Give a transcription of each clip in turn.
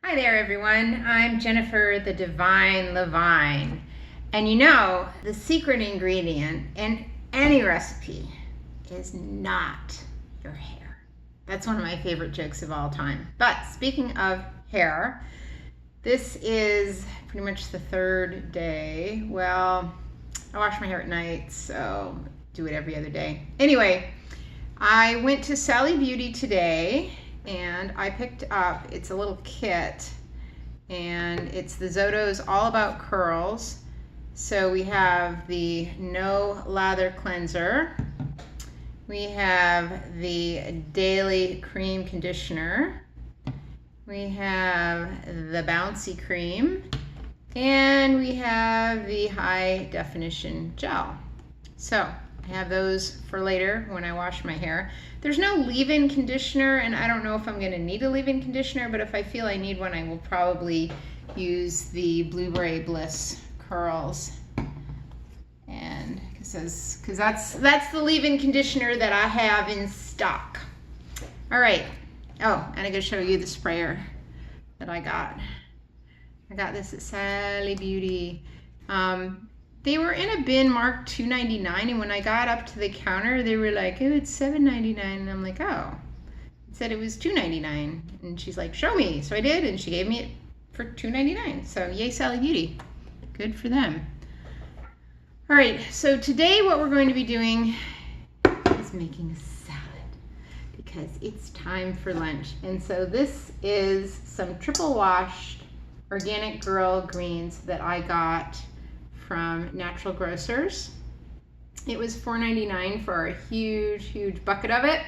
Hi there, everyone. I'm Jennifer the Divine Levine. And you know, the secret ingredient in any recipe is not your hair. That's one of my favorite jokes of all time. But speaking of hair, this is pretty much the third day. Well, I wash my hair at night, so do it every other day. Anyway, I went to Sally Beauty today and I picked up, it's a little kit, and it's the Zoto's All About Curls. So we have the No Lather Cleanser, we have the Daily Cream Conditioner, we have the Bouncy Cream, and we have the High Definition Gel. So I have those for later when I wash my hair. There's no leave-in conditioner, and I don't know if I'm going to need a leave-in conditioner, but if I feel I need one, I will probably use the Blueberry Bliss Curls. And because that's the leave-in conditioner that I have in stock. All right. Oh, and I'm going to show you the sprayer that I got. I got this at Sally Beauty. They were in a bin marked $2.99, and when I got up to the counter, they were like, "Oh, it's $7.99," and I'm like, "Oh." It said it was $2.99, and she's like, "Show me." So I did, and she gave me it for $2.99. So yay, Sally Beauty. Good for them. All right, so today what we're going to be doing is making a salad because it's time for lunch. And so this is some triple washed organic girl greens that I got from Natural Grocers. It was $4.99 for a huge bucket of it.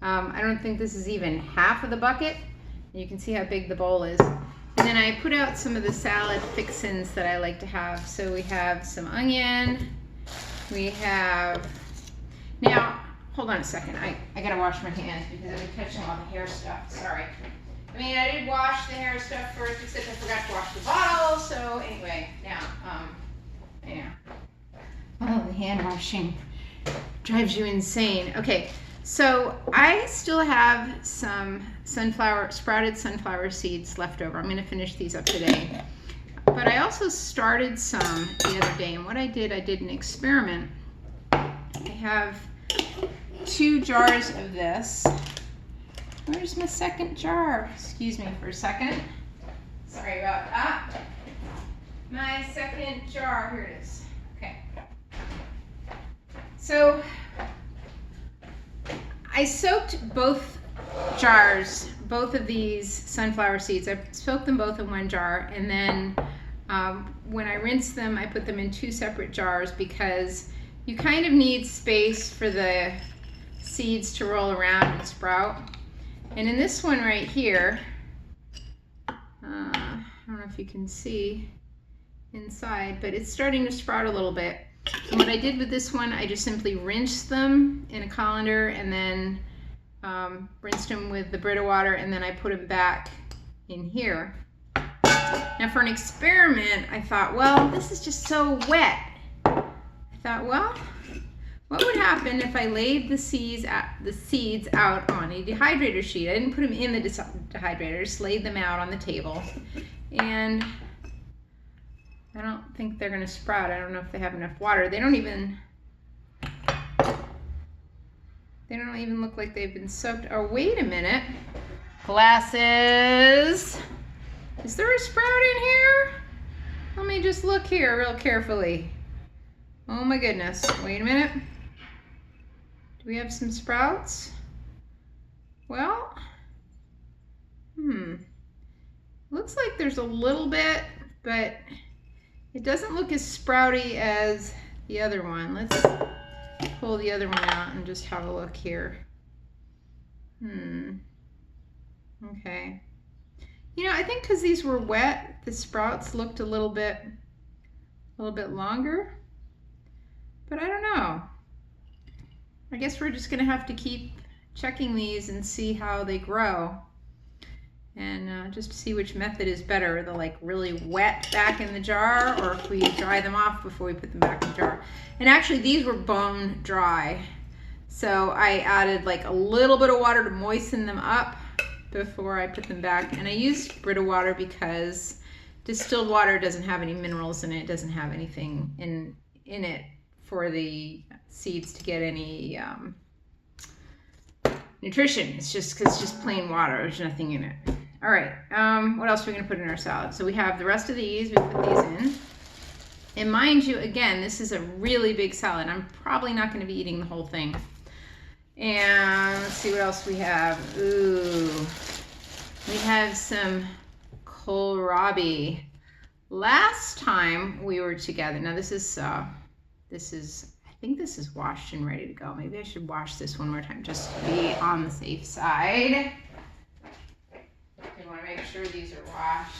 I don't think this is even half of the bucket. You can see how big the bowl is. And then I put out some of the salad fixins that I like to have. So we have some onion. We have, now, hold on a second. I gotta wash my hands because I've been touching all the hair stuff, sorry. I mean, I did wash the hair stuff first, except I forgot to wash the bottle. So anyway, now, yeah. Oh, the hand washing drives you insane. Okay, so I still have some sprouted sunflower seeds left over. I'm gonna finish these up today. But I also started some the other day, and what I did an experiment. I have 2 jars of this. Where's my second jar? Excuse me for a second. Sorry about that. My second jar, here it is. Okay. So I soaked both jars, both of these sunflower seeds. I soaked them both in 1 jar, and then when I rinsed them, I put them in 2 separate jars because you kind of need space for the seeds to roll around and sprout. And in this one right here, I don't know if you can see inside, but it's starting to sprout a little bit. And what I did with this one, I just simply rinsed them in a colander and then rinsed them with the Brita water, and then I put them back in here. Now for an experiment, I thought, well, this is just so wet. I thought, well, what would happen if I laid the seeds out on a dehydrator sheet? I didn't put them in the dehydrator, just laid them out on the table. And I don't think they're gonna sprout. I don't know if they have enough water. They don't even look like they've been soaked. Oh, wait a minute. Glasses. Is there a sprout in here? Let me just look here real carefully. Oh my goodness. Wait a minute. Do we have some sprouts? Well, looks like there's a little bit, but it doesn't look as sprouty as the other one. Let's pull the other one out and just have a look here. Okay. You know, I think because these were wet, the sprouts looked a little bit longer, but I don't know. I guess we're just gonna have to keep checking these and see how they grow, and just to see which method is better, the like really wet back in the jar, or if we dry them off before we put them back in the jar. And actually these were bone dry, so I added like a little bit of water to moisten them up, before I put them back. And I used Brita water because distilled water doesn't have any minerals in it. It doesn't have anything in it for the seeds to get any nutrition. It's just plain water. There's nothing in it. All right, what else are we gonna put in our salad? So we have the rest of these, we put these in. And mind you, again, this is a really big salad. I'm probably not gonna be eating the whole thing. And let's see what else we have. Ooh, we have some kohlrabi. Last time we were together, now this is, I think this is washed and ready to go. Maybe I should wash this one more time just to be on the safe side. I want to make sure these are washed.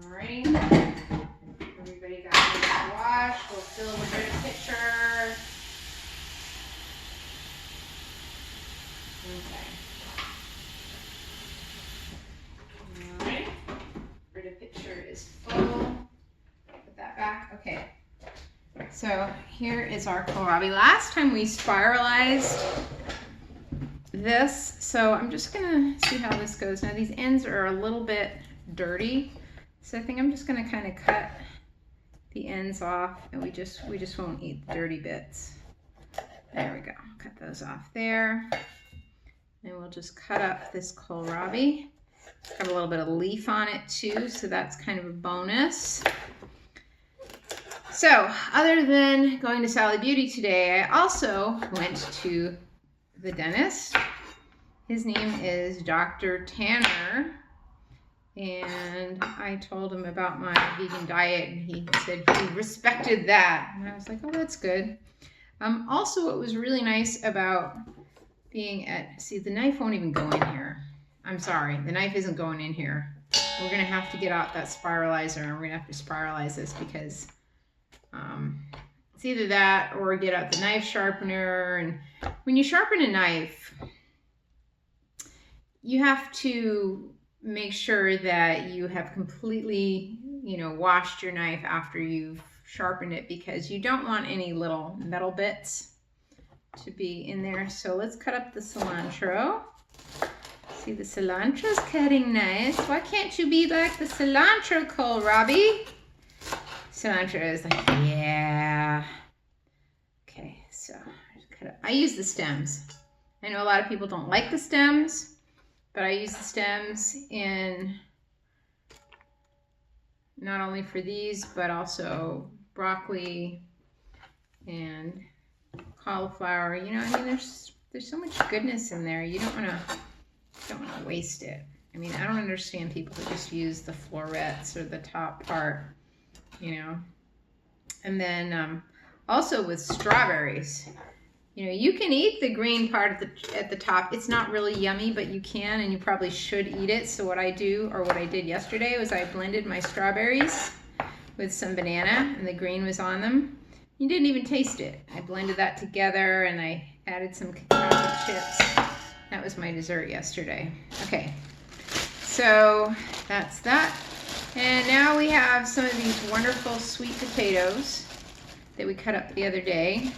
Alrighty. Everybody got these washed. We'll fill the Brita pitcher. Okay. Alright. Brita pitcher is full. Put that back. Okay. So here is our kohlrabi. Last time we spiralized this, so I'm just gonna see how this goes. Now these ends are a little bit dirty, so I think I'm just gonna kind of cut the ends off, and we just won't eat the dirty bits. There we go. Cut those off there, and we'll just cut up this kohlrabi. It's got a little bit of leaf on it too, so that's kind of a bonus. So, other than going to Sally Beauty today, I also went to the dentist. His name is Dr. Tanner, and I told him about my vegan diet, and he said he respected that. And I was like, oh, that's good. Also, what was really nice about being at, see, the knife won't even go in here. I'm sorry, the knife isn't going in here. We're gonna have to get out that spiralizer, and we're gonna have to spiralize this because it's either that or get out the knife sharpener. And when you sharpen a knife, you have to make sure that you have completely, washed your knife after you've sharpened it, because you don't want any little metal bits to be in there. So let's cut up the cilantro. See, the cilantro's cutting nice. Why can't you be like the cilantro, kohlrabi? Cilantro is like, yeah. Okay, so I use the stems. I know a lot of people don't like the stems, but I use the stems in not only for these, but also broccoli and cauliflower. I mean, there's so much goodness in there. You don't want to waste it. I mean, I don't understand people who just use the florets or the top part. And then also with strawberries, you can eat the green part at the top. It's not really yummy, but you can, and you probably should eat it. So what I do, or what I did yesterday, was I blended my strawberries with some banana, and the green was on them. You didn't even taste it. I blended that together, and I added some cacao chips. That was my dessert yesterday. Okay, so that's that. And now we have some of these wonderful sweet potatoes that we cut up the other day,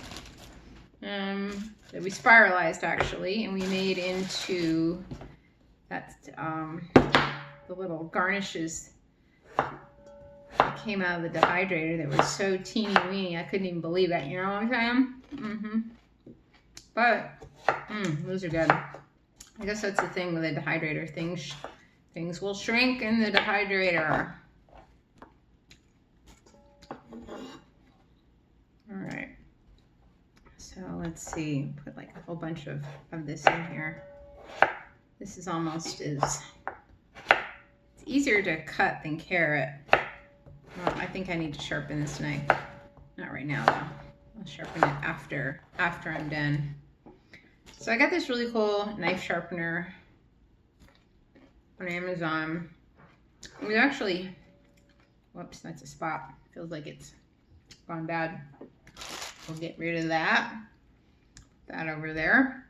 that we spiralized actually, and we made into the little garnishes that came out of the dehydrator that were so teeny weeny. I couldn't even believe it. You know what I'm saying? But those are good. I guess that's the thing with a dehydrator. Things will shrink in the dehydrator. All right. So let's see. Put like a whole bunch of this in here. This is almost it's easier to cut than carrot. Well, I think I need to sharpen this knife. Not right now though. I'll sharpen it after I'm done. So I got this really cool knife sharpener on Amazon. It was actually, whoops, that's a spot. Feels like it's gone bad. We'll get rid of that. Put that over there.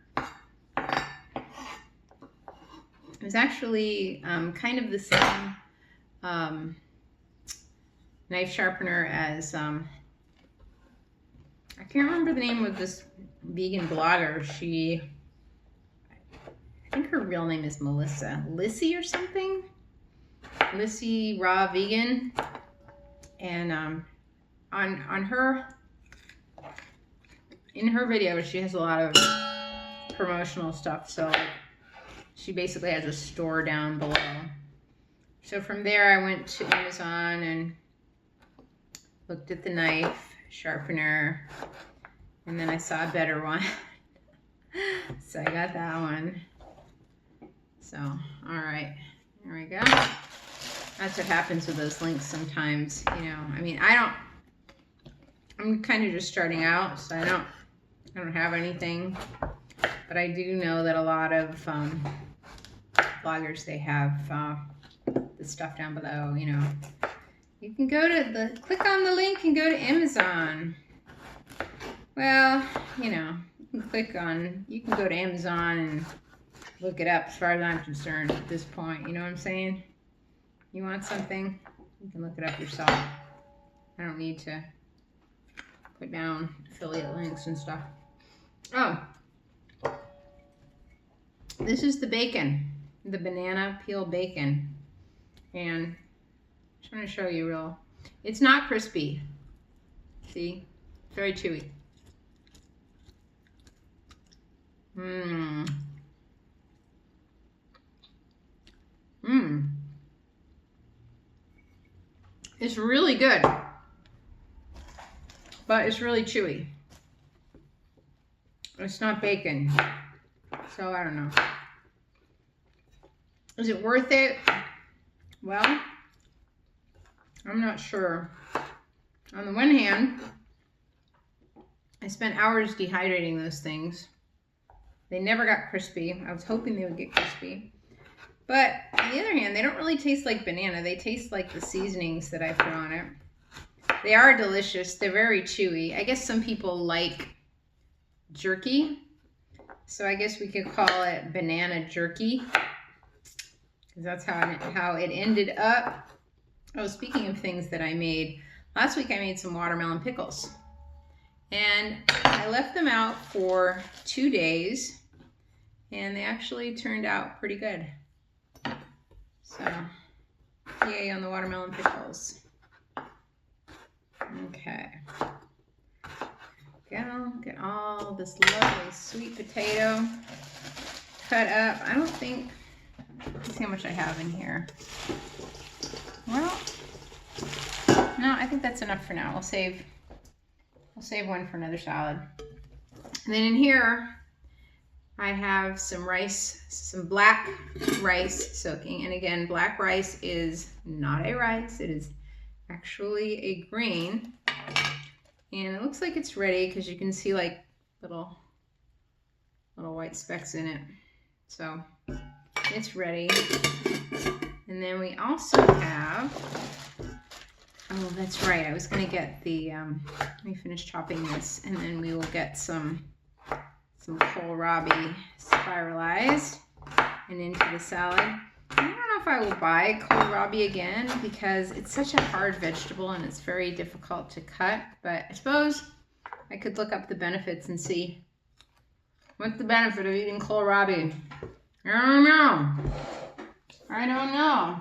It was actually kind of the same knife sharpener as I can't remember the name of this vegan blogger. I think her real name is Melissa. Lissy or something? Lissy Raw Vegan. And on her, in her videos, she has a lot of promotional stuff. So like, she basically has a store down below. So from there, I went to Amazon and looked at the knife, sharpener, and then I saw a better one. So I got that one. So, all right, there we go. That's what happens with those links sometimes, you know. I mean, I'm kind of just starting out, so I don't have anything, but I do know that a lot of bloggers, they have the stuff down below, you know. You can go to click on the link and go to Amazon. Well, you know, you can go to Amazon and look it up as far as I'm concerned at this point. You know what I'm saying? You want something, you can look it up yourself. I don't need to put down affiliate links and stuff. Oh, this is the bacon, the banana peel bacon. And I'm just going to show you it's not crispy. See? It's very chewy. It's really good, but it's really chewy. It's not bacon, so I don't know. Is it worth it? Well, I'm not sure. On the one hand, I spent hours dehydrating those things. They never got crispy. I was hoping they would get crispy. But on the other hand, they don't really taste like banana. They taste like the seasonings that I put on it. They are delicious. They're very chewy. I guess some people like jerky. So I guess we could call it banana jerky. Because that's how it ended up. Oh, speaking of things that I made. Last week I made some watermelon pickles. And I left them out for 2 days. And they actually turned out pretty good. So, yay on the watermelon pickles. Okay. Get all this lovely sweet potato cut up. I don't think, let's see how much I have in here. Well, no, I think that's enough for now. I'll save one for another salad. And then in here, I have some rice, some black rice soaking. And again, black rice is not a rice. It is actually a grain. And it looks like it's ready because you can see like little white specks in it. So it's ready. And then we also have, oh, that's right. I was going to get the, let me finish chopping this, and then we will get some kohlrabi spiralized and into the salad. I don't know if I will buy kohlrabi again because it's such a hard vegetable and it's very difficult to cut, but I suppose I could look up the benefits and see what's the benefit of eating kohlrabi. I don't know.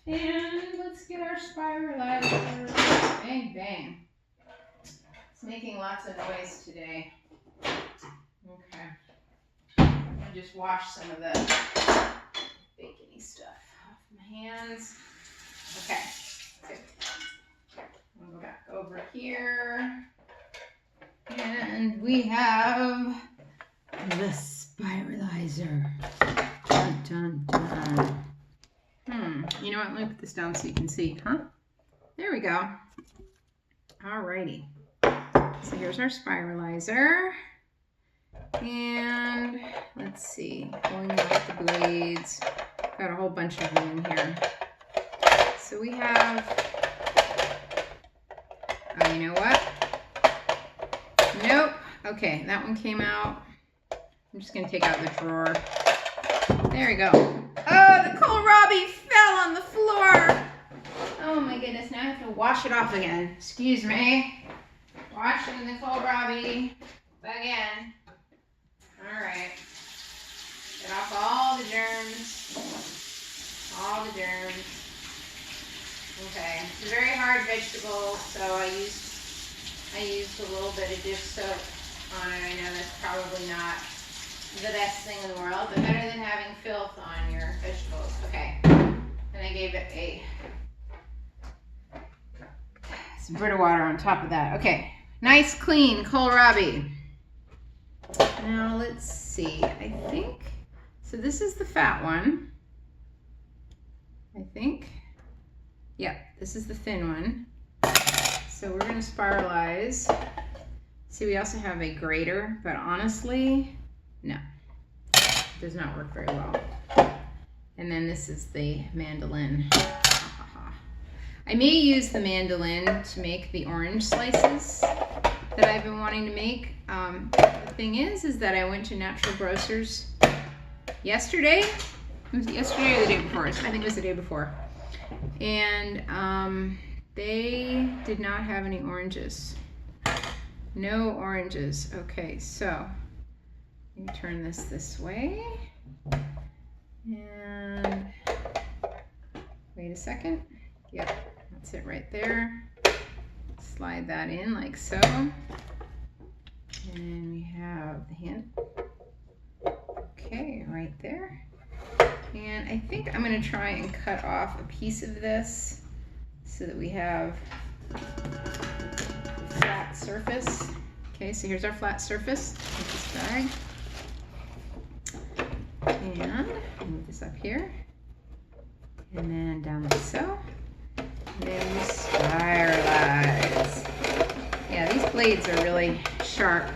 And let's get our spiralizer. Bang, bang. It's making lots of noise today. Okay. I'll just wash some of the bacony stuff off my hands. Okay. Good. I'll go back over here. And we have the spiralizer. Dun, dun, dun. You know what? Let me put this down so you can see, huh? There we go. Alrighty. So here's our spiralizer. And let's see, pulling out the blades. Got a whole bunch of them in here. So we have, oh, you know what? Nope. Okay, that one came out. I'm just gonna take out the drawer. There we go. Oh, the kohlrabi fell on the floor. Oh my goodness, now I have to wash it off again. Excuse me. Washing the kohlrabi again. All right. Get off all the germs. All the germs. Okay. It's a very hard vegetable, so I used a little bit of dish soap on it. I know that's probably not the best thing in the world, but better than having filth on your vegetables. Okay. And I gave it some Brita water on top of that. Okay. Nice, clean kohlrabi. Now let's see. I think, so this is the fat one. I think. Yep, this is the thin one. So we're going to spiralize. See, we also have a grater, but honestly, no. It does not work very well. And then this is the mandolin. I may use the mandolin to make the orange slices that I've been wanting to make. The thing is that I went to Natural Grocers yesterday. Was it yesterday or the day before? I think it was the day before. And they did not have any oranges. No oranges. Okay, so let me turn this way. And wait a second. Yep, that's it right there. Slide that in like so. And we have the hand. Okay, right there. And I think I'm going to try and cut off a piece of this so that we have a flat surface. Okay, so here's our flat surface with this bag. And move this up here. And then down like so. And then we spiralize. Yeah, these blades are really sharp.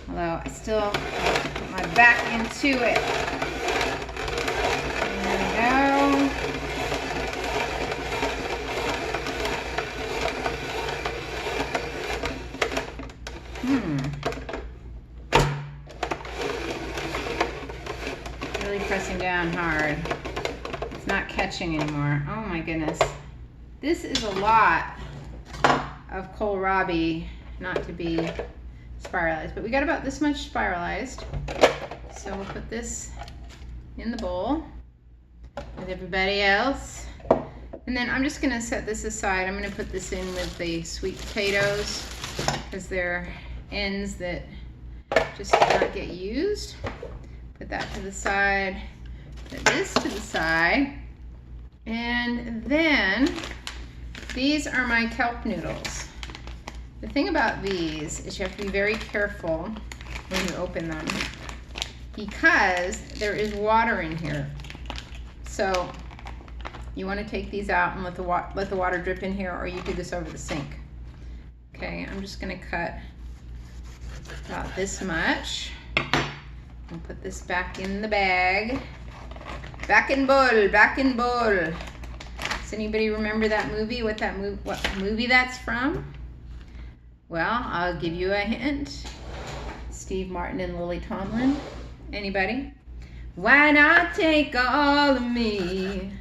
Although I still have to put my back into it. There we go. Really pressing down hard. It's not catching anymore. Oh my goodness. This is a lot of kohlrabi not to be spiralized, but we got about this much spiralized. So we'll put this in the bowl with everybody else. And then I'm just gonna set this aside. I'm gonna put this in with the sweet potatoes because they're ends that just did not get used. Put that to the side, put this to the side, and then these are my kelp noodles. The thing about these is you have to be very careful when you open them because there is water in here. So you want to take these out and let the water drip in here, or you do this over the sink. Okay, I'm just going to cut about this much. I'll put this back in the bag. Back in bowl, back in bowl. Does anybody remember that movie? What movie that's from? Well, I'll give you a hint. Steve Martin and Lily Tomlin. Anybody? Why not take all of me?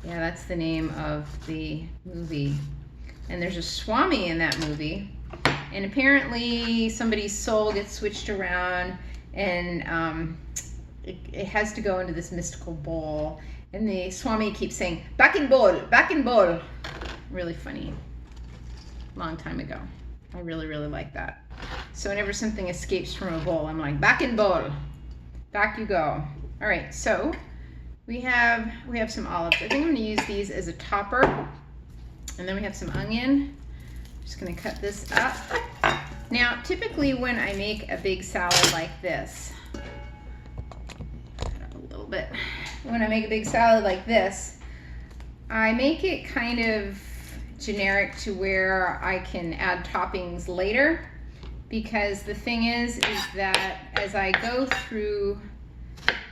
Yeah, that's the name of the movie. And there's a Swami in that movie. And apparently somebody's soul gets switched around and it has to go into this mystical bowl. And the Swami keeps saying, back in bowl, back in bowl. Really funny. Long time ago. I really, really like that. So whenever something escapes from a bowl, I'm like, back in bowl. Back you go. All right, so we have some olives. I think I'm gonna use these as a topper. And then we have some onion. Just gonna cut this up. Now, typically when I make a big salad like this, cut up a little bit. When I make a big salad like this, I make it kind of generic to where I can add toppings later, because the thing is that as I go through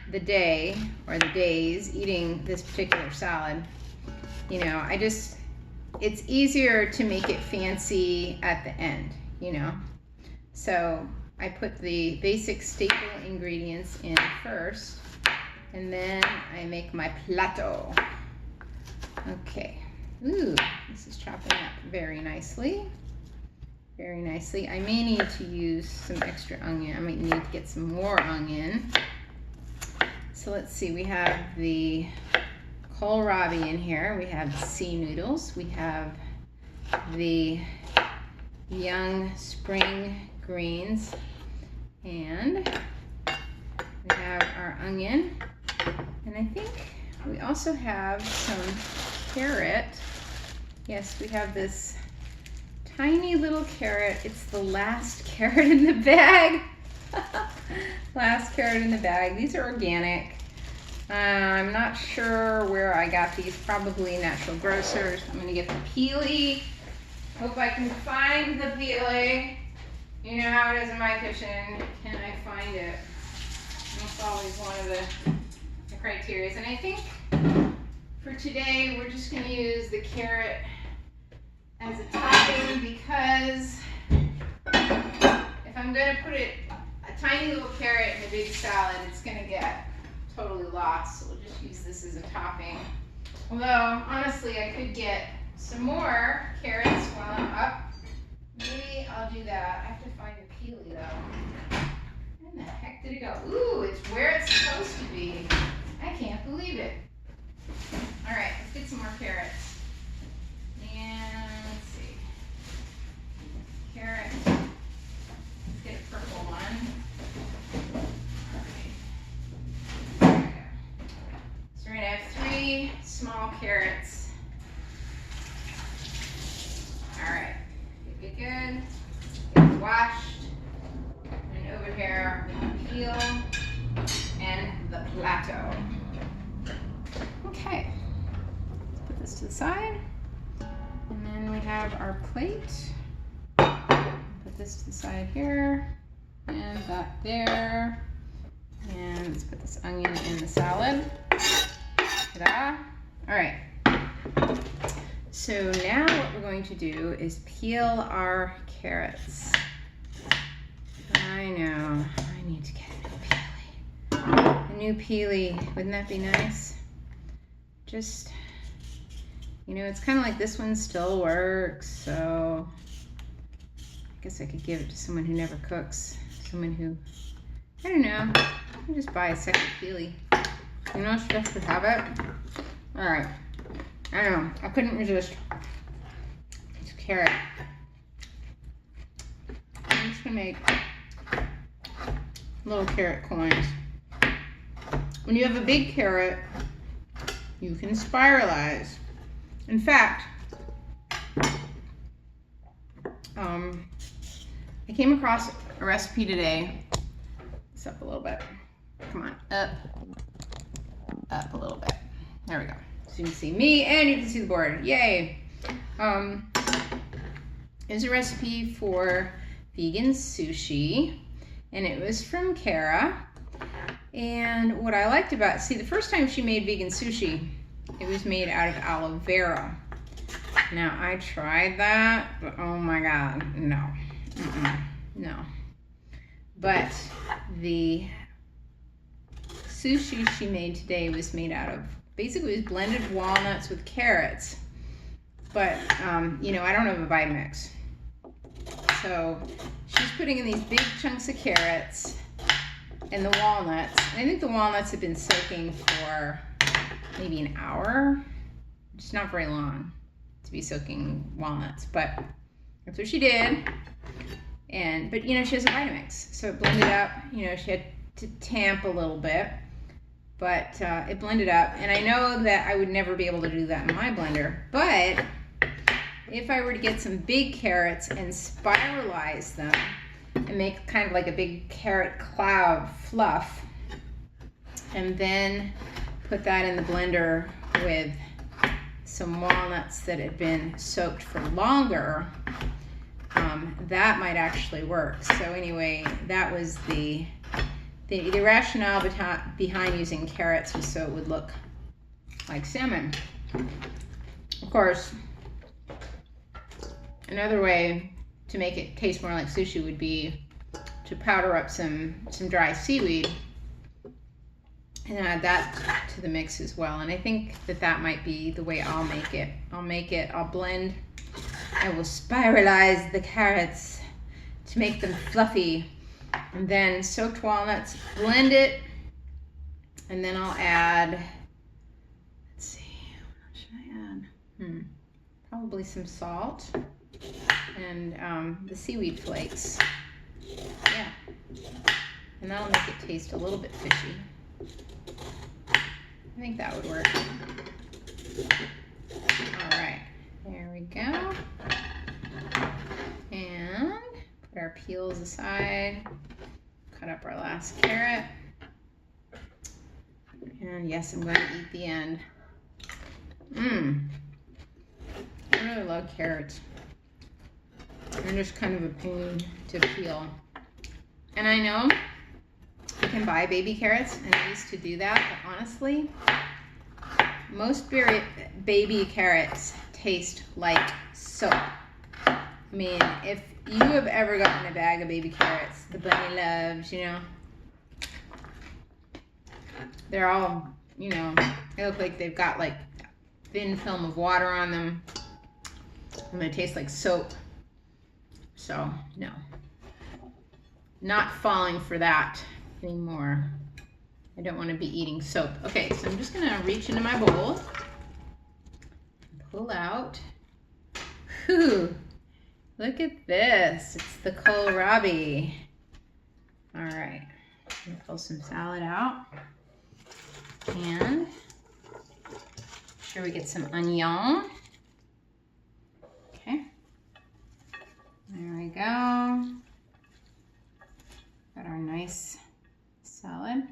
the day or the days eating this particular salad, you know, it's easier to make it fancy at the end, you know. So I put the basic staple ingredients in first, and then I make my plato. Okay. Ooh, this is chopping up very nicely. very nicely. I may need to use some extra onion. I might need to get some more onion. So let's see, we have the kohlrabi in here. We have sea noodles. We have the young spring greens. And we have our onion. And I think we also have some carrot. Yes, we have this tiny little carrot. It's the last carrot in the bag. Last carrot in the bag. These are organic. I'm not sure where I got these, probably Natural Grocers. I'm gonna get the peely. Hope I can find the peely. You know how it is in my kitchen. Can I find it? That's always one of the criteria. And I think for today, we're just gonna use the carrot as a topping because if I'm gonna put a tiny little carrot in a big salad, it's gonna get totally lost. So we'll just use this as a topping. Although, honestly, I could get some more carrots while I'm up. Maybe I'll do that. I have to find the peely though. Where in the heck did it go? Ooh, it's where it's supposed to be. I can't believe it. All right, let's get some more carrots. And let's see. Carrot. Let's get a purple one. All right. There we go. So we're gonna have 3 small carrots. All right. Get good. Get it washed. And over here, peel and the plateau. Okay. Let's put this to the side. And then we have our plate. Put this to the side here. And that there. And let's put this onion in the salad. Ta-da. All right. So now what we're going to do is peel our carrots. I know, I need to get a new peely. A new peely, wouldn't that be nice? Just, you know, it's kind of like this one still works, so I guess I could give it to someone who never cooks. Someone who, I don't know, I'll just buy a second peely. You know, just to have it. All right. I don't know, I couldn't resist. It's carrot. I'm just gonna make little carrot coins. When you have a big carrot, you can spiralize. In fact, I came across a recipe today. This up a little bit. Come on, up a little bit. There we go. So you can see me and you can see the board. Yay! It's a recipe for vegan sushi, and it was from Kara. And what I liked about, see, the first time she made vegan sushi, it was made out of aloe vera. Now I tried that, but oh my god, no, no. But the sushi she made today was made out of, basically it was blended walnuts with carrots. But, you know, I don't have a Vitamix. So she's putting in these big chunks of carrots and the walnuts. And I think the walnuts have been soaking for maybe an hour. It's not very long to be soaking walnuts, but that's what she did. But you know, she has a Vitamix, so it blended up. You know, she had to tamp a little bit, but it blended up. And I know that I would never be able to do that in my blender, but if I were to get some big carrots and spiralize them and make kind of like a big carrot cloud fluff, and then put that in the blender with some walnuts that had been soaked for longer, that might actually work. So anyway, that was the rationale behind using carrots, was so it would look like salmon. Of course, another way to make it taste more like sushi would be to powder up some dry seaweed and add that to the mix as well. And I think that might be the way I'll make it. I'll blend I will spiralize the carrots to make them fluffy. And then soaked walnuts, blend it. And then I'll add, let's see, what should I add? Probably some salt and the seaweed flakes. Yeah. And that'll make it taste a little bit fishy. I think that would work. All right, there we go. And put our peels aside. Cut up our last carrot. And yes, I'm going to eat the end. I really love carrots. They're just kind of a pain to peel. And I know you can buy baby carrots, and I used to do that, but honestly, most baby carrots taste like soap. I mean, if you have ever gotten a bag of baby carrots, the bunny loves, you know, they're all, you know, they look like they've got like thin film of water on them, and they taste like soap. So, no. Not falling for that anymore. I don't want to be eating soap. Okay, so I'm just going to reach into my bowl, pull out. Whew, look at this. It's the kohlrabi. All right, pull some salad out. And make sure we get some onion. Okay, there we go. Got our nice salad.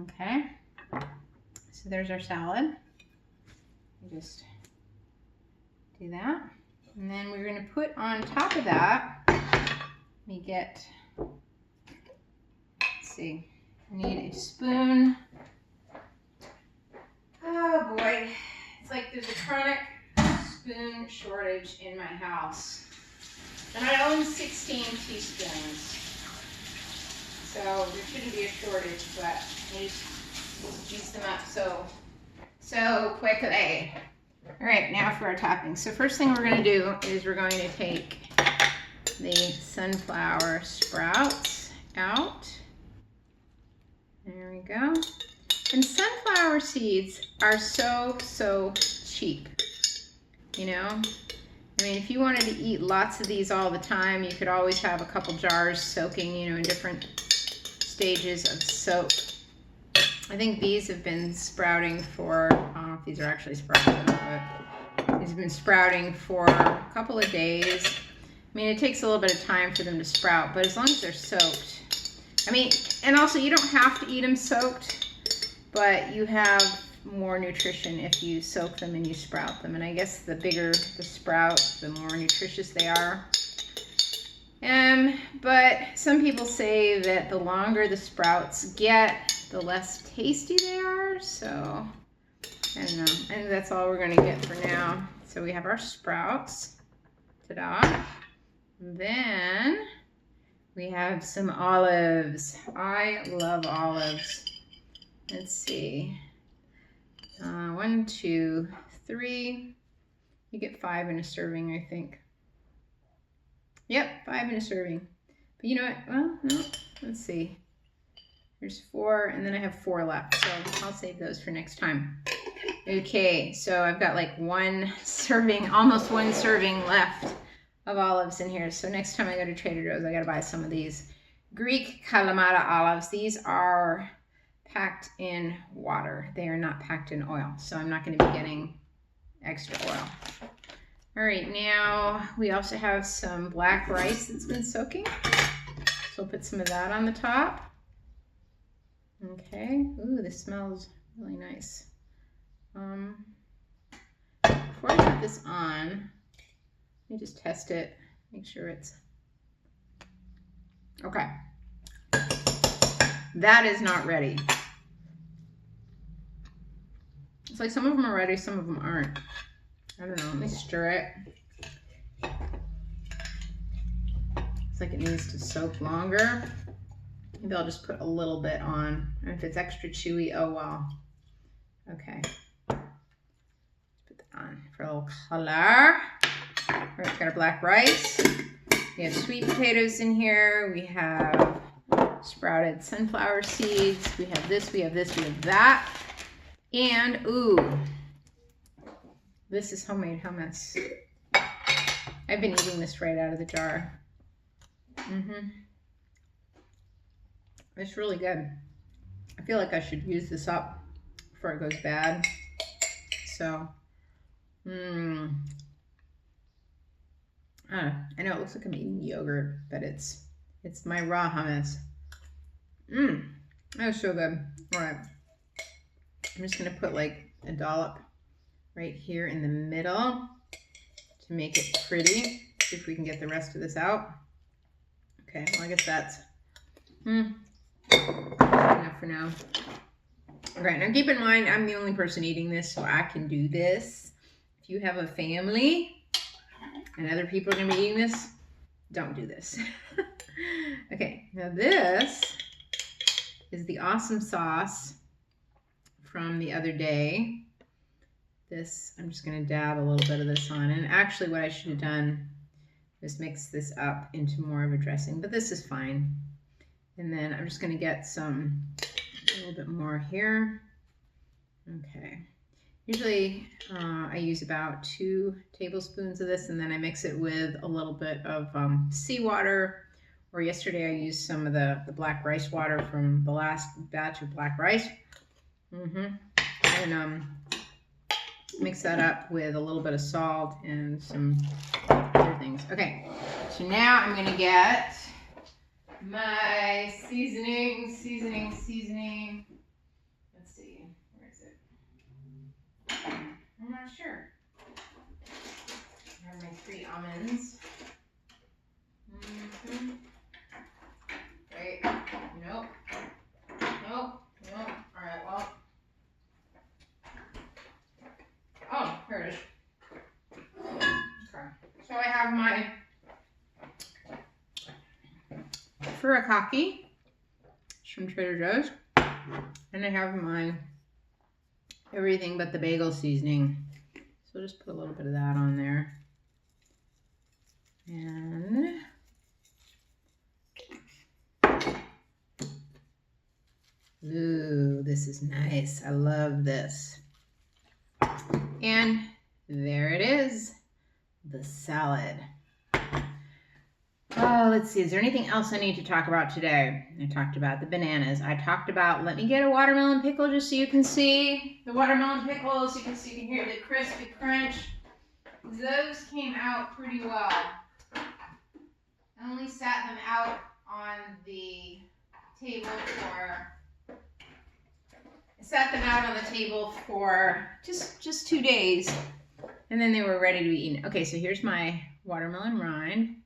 Okay, so there's our salad. We just do that. And then we're going to put on top of that, we get, let's see, I need a spoon. Oh boy, it's like there's a chronic spoon shortage in my house. And I own 16 teaspoons. So there shouldn't be a shortage, but I just juice them up so quickly. All right, now for our toppings. So first thing we're going to do is we're going to take the sunflower sprouts out. There we go. And sunflower seeds are so cheap, you know? I mean, if you wanted to eat lots of these all the time, you could always have a couple jars soaking, you know, in different stages of soak. I think these have been sprouting for, I don't know if these are actually sprouting, but these have been sprouting for a couple of days. I mean, it takes a little bit of time for them to sprout, but as long as they're soaked. I mean, and also you don't have to eat them soaked, but you have more nutrition if you soak them and you sprout them. And I guess the bigger the sprout, the more nutritious they are. But some people say that the longer the sprouts get, the less tasty they are. So I don't know. I think that's all we're going to get for now. So we have our sprouts. Ta-da. Then we have some olives. I love olives. Let's see. 1, 2, 3. You get 5 in a serving, I think. Yep, 5 in a serving. But you know what? Well, no. Let's see. There's 4, and then I have 4 left. So I'll save those for next time. Okay, so I've got like 1 serving, almost 1 serving left of olives in here. So next time I go to Trader Joe's, I gotta buy some of these Greek Kalamata olives. These are packed in water. They are not packed in oil. So I'm not gonna be getting extra oil. All right, now we also have some black rice that's been soaking. So we'll put some of that on the top. Okay, ooh, this smells really nice. Before I put this on, let me just test it, make sure it's, okay. That is not ready. It's like some of them are ready, some of them aren't. I don't know, let me stir it. It's like it needs to soak longer. Maybe I'll just put a little bit on. And if it's extra chewy, oh well. Okay. Put that on for a little color. All right, we've got our black rice. We have sweet potatoes in here. We have sprouted sunflower seeds. We have this, we have this, we have that. And, ooh, this is homemade hummus. I've been eating this right out of the jar. It's really good. I feel like I should use this up before it goes bad. So, I know it looks like I'm eating yogurt, but it's my raw hummus. That was so good. All right, I'm just gonna put like a dollop right here in the middle to make it pretty. See if we can get the rest of this out. Okay, well I guess that's enough for now. All right, now keep in mind I'm the only person eating this, so I can do this. If you have a family and other people are gonna be eating this, don't do this. Okay, now this is the awesome sauce from the other day. This, I'm just gonna dab a little bit of this on. And actually what I should have done is mix this up into more of a dressing, but this is fine. And then I'm just gonna get a little bit more here. Okay. Usually I use about 2 tablespoons of this, and then I mix it with a little bit of seawater, or yesterday I used some of the black rice water from the last batch of black rice. And mix that up with a little bit of salt and some other things. Okay, so now I'm gonna get my seasoning. Let's see, where is it? I'm not sure. I have my 3 almonds. Wait, nope. All right, well. Oh, here it is. Okay, so I have my furikake from Trader Joe's, and I have my everything but the bagel seasoning. So just put a little bit of that on there. And ooh, this is nice. I love this. And there it is, the salad. Oh, let's see. Is there anything else I need to talk about today? I talked about the bananas. I talked about, let me get a watermelon pickle just so you can see the watermelon pickles. You can hear the crispy crunch. Those came out pretty well. I only sat them out on the table for just 2 days, and then they were ready to be eaten. Okay, so here's my watermelon rind.